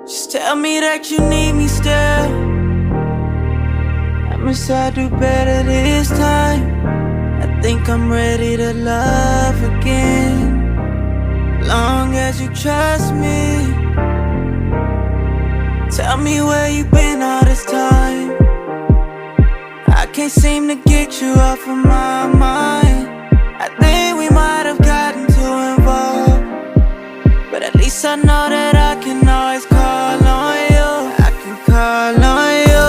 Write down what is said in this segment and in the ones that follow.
Just tell me that you need me still. Promise I'll do better this time. I think I'm ready to love again. Long as you trust me. Tell me where you been all this time. I can't seem to get you off of my mind. I think we might have gotten too involved, but at least I know that I can always call on you. I can call on you,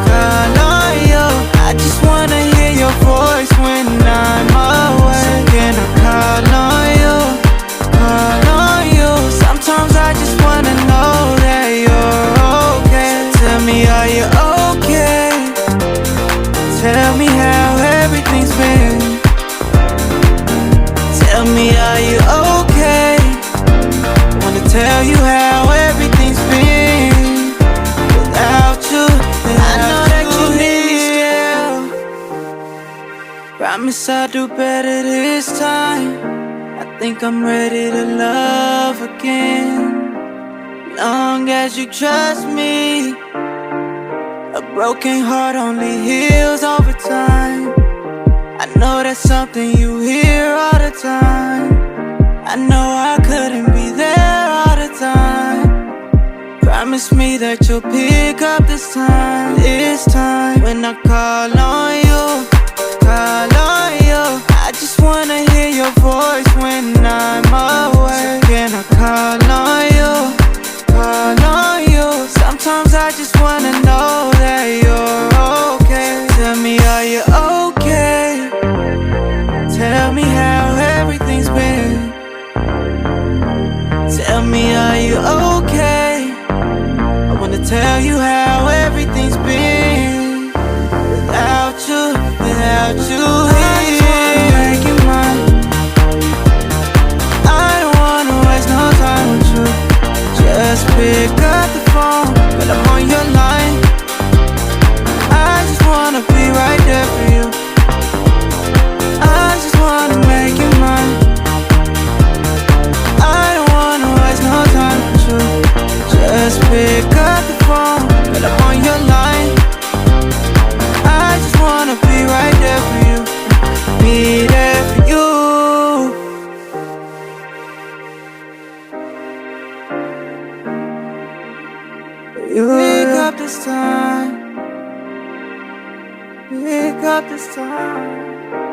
call on you. I just wanna hear your voice when I'm away. So can I call on you, call on you? Sometimes I just wanna know that you're okay. So tell me, are you okay? Tell me how everything's been. Tell me, are you okay? Wanna tell you how everything's been without you. I know that you need me still. Promise I'll do better this time. I think I'm ready to love again. Long as you trust me. A broken heart only heals over time. I know that's something you hear all the time. I know I couldn't be there all the time. Promise me that you'll pick up this time. This time when I call on you, call on you. I just wanna hear your voice when I'm away. So can I call on you, call on you? Sometimes I just wanna know that you're okay. Tell me, are you okay? Tell me how everything's been. Tell me, are you okay? I wanna tell you how everything's been without you, without you here. I just wanna make you mine. I don't wanna waste no time with you. Just pick up the phone, but I'm on your line. I just wanna be right there for you. I just wanna make you mine. I don't wanna waste no time with you. Just pick up the phone, but I'm on your line. I just wanna be right there for you. Be there for you. You pick up this time. Pick up this time.